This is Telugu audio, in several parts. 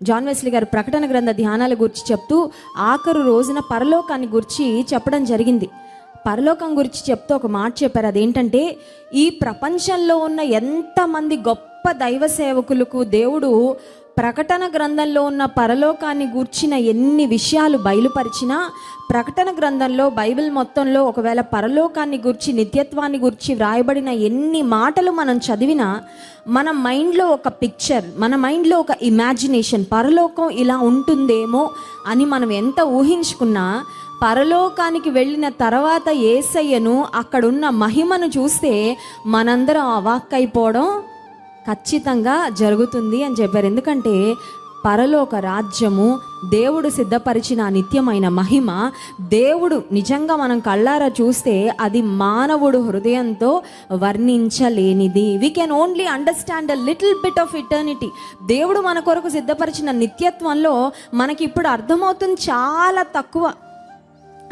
జాన్ వెస్లీ గారు ప్రకటన గ్రంథ ధ్యానాల గురించి చెప్తూ ఆఖరు రోజున పరలోకాన్ని గురించి చెప్పడం జరిగింది. పరలోకం గురించి చెప్తూ ఒక మాట చెప్పారు. అదేంటంటే, ఈ ప్రపంచంలో ఉన్న ఎంతమంది గొప్ప దైవ సేవకులకు దేవుడు ప్రకటన గ్రంథంలో ఉన్న పరలోకాన్ని గూర్చిన ఎన్ని విషయాలు బయలుపరిచినా, ప్రకటన గ్రంథంలో బైబిల్ మొత్తంలో ఒకవేళ పరలోకాన్ని గూర్చి, నిత్యత్వాన్ని గూర్చి వ్రాయబడిన ఎన్ని మాటలు మనం చదివినా మన మైండ్లో ఒక పిక్చర్, మన మైండ్లో ఒక ఇమాజినేషన్, పరలోకం ఇలా ఉంటుందేమో అని మనం ఎంత ఊహించుకున్నా, పరలోకానికి వెళ్ళిన తర్వాత యేసయ్యను, అక్కడున్న మహిమను చూస్తే మనందరం అవాక్కైపోవడం ఖచ్చితంగా జరుగుతుంది అని చెప్పారు. ఎందుకంటే పరలోక రాజ్యము, దేవుడు సిద్ధపరిచిన నిత్యమైన మహిమ, దేవుడు నిజంగా మనం కళ్ళారా చూస్తే అది మానవుడు హృదయంతో వర్ణించలేనిది. We can only understand a little bit of eternity. దేవుడు మన కొరకు సిద్ధపరిచిన నిత్యత్వంలో మనకి ఇప్పుడు అర్థమవుతుంది చాలా తక్కువ.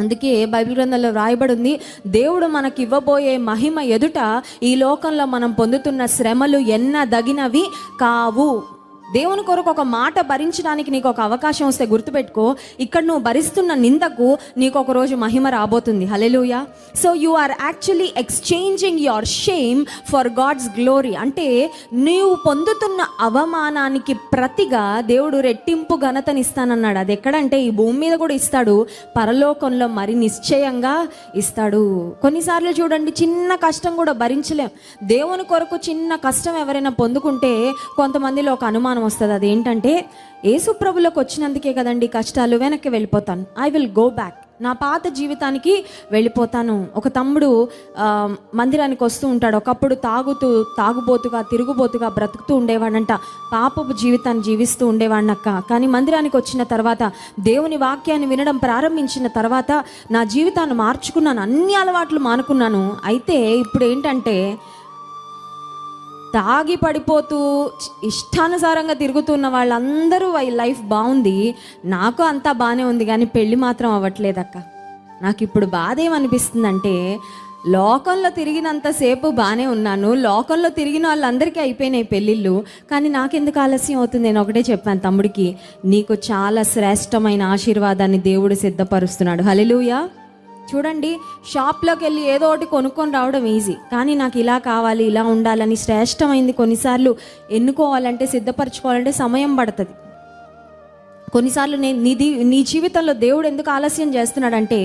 అందుకే బైబిల్ గ్రంథంలో రాయబడి ఉంది, దేవుడు మనకి ఇవ్వబోయే మహిమ ఎదుట ఈ లోకంలో మనం పొందుతున్న శ్రమలు ఎన్నదగినవి కావు. దేవుని కొరకు ఒక మాట భరించడానికి నీకు ఒక అవకాశం వస్తే గుర్తుపెట్టుకో, ఇక్కడ నువ్వు భరిస్తున్న నిందకు నీకు ఒక రోజు మహిమ రాబోతుంది. హల్లెలూయా. So you are actually exchanging your shame for God's glory. అంటే నీవు పొందుతున్న అవమానానికి ప్రతిగా దేవుడు రెట్టింపు ఘనతనిస్తానన్నాడు. అది ఎక్కడంటే ఈ భూమి మీద కూడా ఇస్తాడు, పరలోకంలో మరి నిశ్చయంగా ఇస్తాడు. కొన్నిసార్లు చూడండి, చిన్న కష్టం కూడా భరించలేం. దేవుని కొరకు చిన్న కష్టం ఎవరైనా పొందుకుంటే కొంతమందిలో ఒక అనుమానం వస్తుంది. అదేంటంటే, యేసు ప్రభులోకి వచ్చినందుకే కదండి కష్టాలు, వెనక్కి వెళ్ళిపోతాను, ఐ విల్ గో బ్యాక్, నా పాత జీవితానికి వెళ్ళిపోతాను. ఒక తమ్ముడు మందిరానికి వస్తూ ఉంటాడు. ఒకప్పుడు తాగుబోతుగా తిరుగుబోతుగా బ్రతుకుతూ ఉండేవాడంట, పాపపు జీవితాన్ని జీవిస్తూ ఉండేవాడినక్క. కానీ మందిరానికి వచ్చిన తర్వాత, దేవుని వాక్యాన్ని వినడం ప్రారంభించిన తర్వాత నా జీవితాన్ని మార్చుకున్నాను, అన్ని అలవాట్లు మానుకున్నాను. అయితే ఇప్పుడు ఏంటంటే, తాగి పడిపోతూ ఇష్టానుసారంగా తిరుగుతున్న వాళ్ళందరూ లైఫ్ బాగుంది, నాకు అంతా బాగానే ఉంది, కానీ పెళ్ళి మాత్రం అవ్వట్లేదక్క. నాకు ఇప్పుడు బాధ ఏమనిపిస్తుందంటే, లోకంలో తిరిగినంతసేపు బాగానే ఉన్నాను, లోకంలో తిరిగిన వాళ్ళందరికీ అయిపోయినాయి పెళ్ళిళ్ళు, కానీ నాకెందుకు ఆలస్యం అవుతుంది? నేను ఒకటే చెప్పాను తమ్ముడికి, నీకు చాలా శ్రేష్టమైన ఆశీర్వాదాన్ని దేవుడు సిద్ధపరుస్తున్నాడు. హల్లెలూయా. చూడండి, షాప్లోకి వెళ్ళి ఏదో ఒకటి కొనుక్కొని రావడం ఈజీ, కానీ నాకు ఇలా కావాలి, ఇలా ఉండాలని శ్రేష్టమైంది కొన్నిసార్లు ఎన్నుకోవాలంటే, సిద్ధపరచుకోవాలంటే సమయం పడుతుంది. కొన్నిసార్లు నీ జీవితంలో దేవుడు ఎందుకు ఆలస్యం చేస్తున్నాడంటే,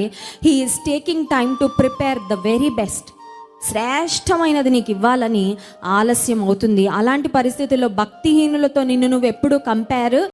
he is taking time to prepare the very best. శ్రేష్టమైనది నీకు ఇవ్వాలని ఆలస్యం అవుతుంది. అలాంటి పరిస్థితుల్లో భక్తిహీనులతో నిన్ను నువ్వు ఎప్పుడు కంపేర్